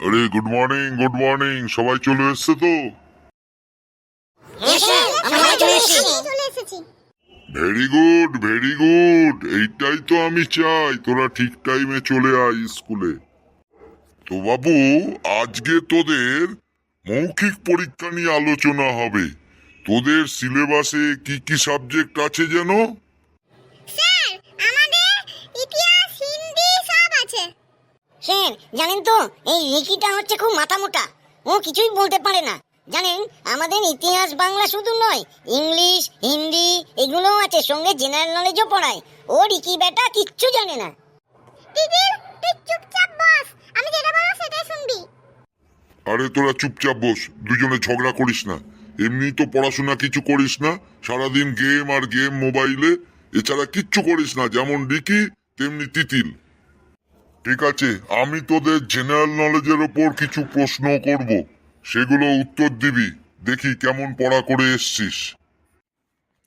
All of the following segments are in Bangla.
আরে গুড মর্নিং সবাই চলে এসছে তো? ভেরি গুড, এইটাই তো আমি চাই, তোরা ঠিক টাইমে চলে আয় স্কুলে। তো বাবু, আজকে তোদের মৌখিক পরীক্ষা নিয়ে আলোচনা হবে। তোদের সিলেবাসে কি কি সাবজেক্ট আছে যেন? স্যার, আমাদের ইতিহাস, হিন্দি সব আছে। স্যার জানেন তো, এই রিকিটা হচ্ছে খুব মাথা মোটা, ও কিছুই বলতে পারে না। জানেন, আমাদের ইতিহাস বাংলা শুধু নয়, ইংলিশ হিন্দি এগুলোও আছে, সঙ্গে জেনারেল নলেজও পড়ায়। ও রিকি বেটা কিচ্ছু জানে না। দিদির, তুই চুপচাপ বস, আমি যেটা বলবো সেটাই শুনবি। আরে তোরা চুপচাপ বস, দুজনে ঝগড়া করিস না। এমনি তো পড়াশোনা কিছু করিস না, সারাদিন গেম আর গেম মোবাইলে, এছাড়া কিচ্ছু করিস না। যেমন রিকি তেমনি তিতিল। ঠিক আছে, আমি তোদের জেনারেল নলেজের ওপর কিছু প্রশ্ন করব, সেগুলো উত্তর দিবি। দেখি কেমন পড়া করে এসছিস।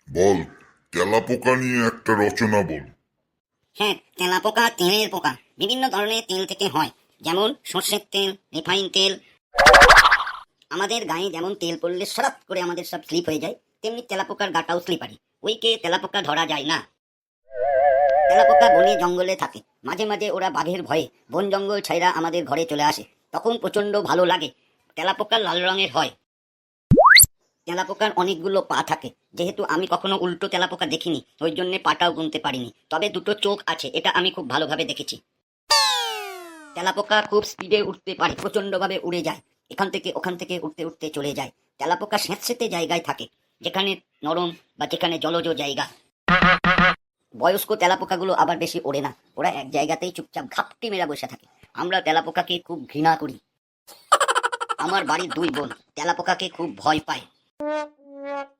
বল, তেলাপোকা নিয়ে একটা রচনা বল। হ্যাঁ, তেলাপোকা তেলের পোকা, বিভিন্ন ধরনের তেল থেকে হয়, যেমন সর্ষের তেল, রিফাইন তেল। আমাদের গায়ে যেমন তেল পড়লে সরাপ করে আমাদের সব স্লিপ হয়ে যায়, তেমনি তেলাপোকার গাটাও স্লিপারি। ওইকে তেলাপোকা ধরা যায় না। তেলাপোকা বনে জঙ্গলে থাকে, মাঝে মাঝে ওরা বাঘের ভয়ে বন জঙ্গল ছাইরা আমাদের ঘরে চলে আসে, তখন প্রচন্ড ভালো লাগে। তেলাপোকা লাল রঙের হয়। তেলাপোকার অনেকগুলো পা থাকে, যেহেতু আমি কখনো উল্টো তেলাপোকা দেখিনি, ওই জন্য পাটাও গুনতে পারিনি, তবে দুটো চোখ আছে, এটা আমি খুব ভালোভাবে দেখেছি। তেলাপোকা খুব স্পিডে উঠতে পারে, প্রচন্ড ভাবে উড়ে যায়, এখান থেকে ওখান থেকে উঠতে উঠতে চলে যায়। তেলাপোকা স্যাঁতস্যাঁতে জায়গায় থাকে, যেখানে নরম বা যেখানে জলজ জায়গা। বয়স্ক তেলাপোকাগুলো আবার বেশি ওড়ে না, ওরা এক জায়গাতেই চুপচাপ ঘাপটি মেরা বসে থাকে। আমরা তেলাপোকাকে খুব ঘৃণা করি। আমার বাড়ির দুই বোন তেলাপোকাকে খুব ভয় পায়।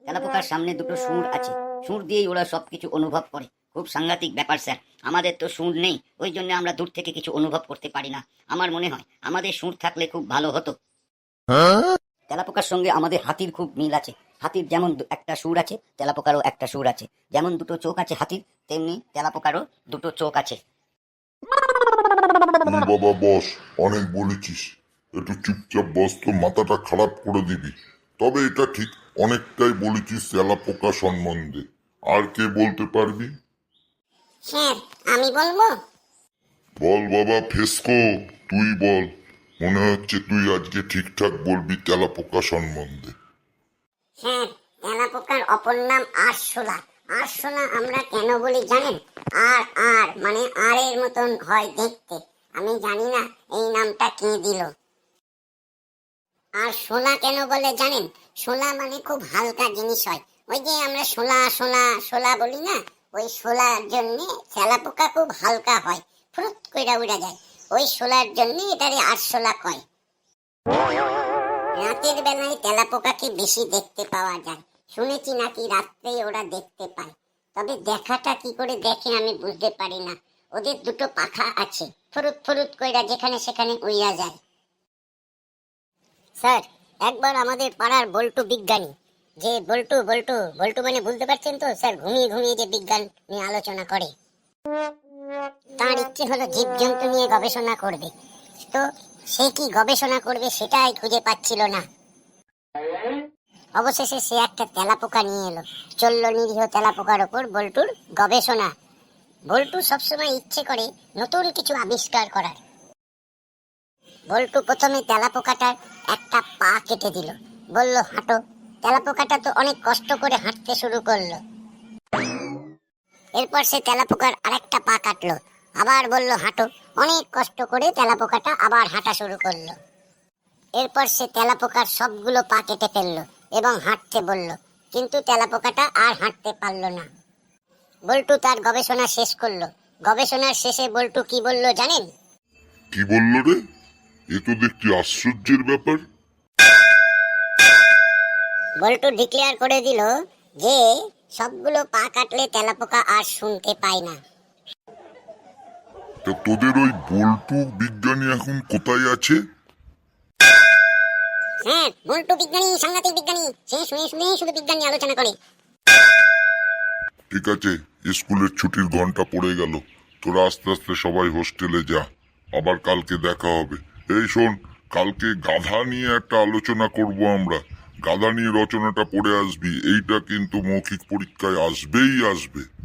তেলাপোকার সামনে দুটো সুর আছে, সুর দিয়েই ওরা সবকিছু অনুভব করে। খুব সাংঘাতিক ব্যাপার স্যার, আমাদের তো সুর নেই, ওই জন্য আমরা দূর থেকে কিছু অনুভব করতে পারি না। আমার মনে হয় আমাদের সুর থাকলে খুব ভালো হতো। তেলাপোকার সঙ্গে আমাদের হাতির খুব মিল আছে। হাতির যেমন একটা সুর আছে, তেলাপোকারও একটা সুর আছে। যেমন দুটো চোখ আছে হাতির, তেমনি তেলাপোকারও দুটো চোখ আছে। বাবা বস, অনেক বলেছিস, একটু চুপচাপ বস, তো মাথাটা খারাপ করে দিবি। তবে এটা ঠিক, অনেকটাই বলেছিস তেলাপোকা সম্বন্ধে। আর কে বলতে পারবি? স্যার, আমি বলবো। বল বাবা ফেসকো, তুই বল। মনে হচ্ছে তুই আজকে ঠিকঠাক বলবি তেলাপোকা সম্বন্ধে। হ্যাঁ, তেলাপোকার অপর নাম আরশোলা। আরশোলা আমরা কেন বলি জানেন? আর আর মানে আরের মতন হয় দেখতে। আমি জানি না এই নামটা কে দিল। আর শোলা কেন বলে জানেন? শোলা মানে খুব হালকা জিনিস হয়। ওই যে আমরা শোলা শোলা শোলা বলি না, ওই শোলার জন্য তেলাপোকা খুব হালকা হয়, ফুরুত কইরা উড়া যায়। ওই শোলার জন্য এটারে আরশোলা কয়। রাতের বেলায় তেলাপোকাকে বেশি দেখতে পাওয়া যায়, শুনেছি নাকি রাত্রে ওরা দেখতে পায়। তবে দেখাটা কি করে দেখে আমি বুঝতে পারি না। ওদের দুটো পাখা আছে, ফুরুত ফুরুত কইরা যেখানে সেখানে উড়িয়া যায়। স্যার, একবার আমাদের পাড়ার বল্টু বিজ্ঞানী, যে বল্টু বল্টু বল্টু মানে বুঝতে পারছেন তো স্যার, ঘুমিয়ে ঘুমিয়ে যে বিজ্ঞান নিয়ে আলোচনা করে, তার ইচ্ছে হলো জীবজন্তু নিয়ে গবেষণা করবে। তো সে কি গবেষণা করবে সেটাই খুঁজে পাচ্ছিল না। অবশেষে সে একটা তেলাপোকা নিয়ে এলো, চলল নিরীহ তেলাপোকার ওপর বল্টুর গবেষণা। বল্টু সবসময় ইচ্ছে করে নতুন কিছু আবিষ্কার করার। বল্টু প্রথমে তেলাপোকাটার একটা পা কেটে দিল, বলল হাঁটো। তেলাপোকাটা তো অনেক কষ্ট করে হাঁটতে শুরু করলো। এরপর সে তেলাপোকার আরেকটা পা কাটলো, আবার বলল হাঁটো। অনেক কষ্ট করে তেলাপোকাটা আবার হাঁটা শুরু করলো। এরপর সে তেলাপোকার সবগুলো পা কেটে ফেললো এবং হাঁটতে বলল, কিন্তু তেলাপোকাটা আর হাঁটতে পারল না। বল্টু তার গবেষণা শেষ করলো। গবেষণার শেষে বল্টু কি বলল জানেন? কি বলল রে? এ তো দেখছি আশ্চর্যের ব্যাপার। বল্টু ডিক্লেয়ার করে দিল যে সবগুলো পা কাটলে তেলাপোকা আর শুনতে পায় না। তো তোদের ওই বল্টু বিজ্ঞানী এখন কোথায় আছে? হ্যাঁ, বল্টু বিজ্ঞানী সাংঘাতিক বিজ্ঞানী, সে শুনে শুনে শুধু বিজ্ঞান নিয়ে আলোচনা করে। ঠিক আছে, স্কুলের ছুটির ঘন্টা পড়ে গেল, তোরা আস্তে আস্তে সবাই হোস্টেলে যা, আবার কালকে দেখা হবে। এই শোন, কালকে গাধা নিয়ে একটা আলোচনা করব আমরা। গাধা নিয়ে রচনাটা পড়ে আসবি, এইটা কিন্তু মৌখিক পরীক্ষায় আসবেই আসবে।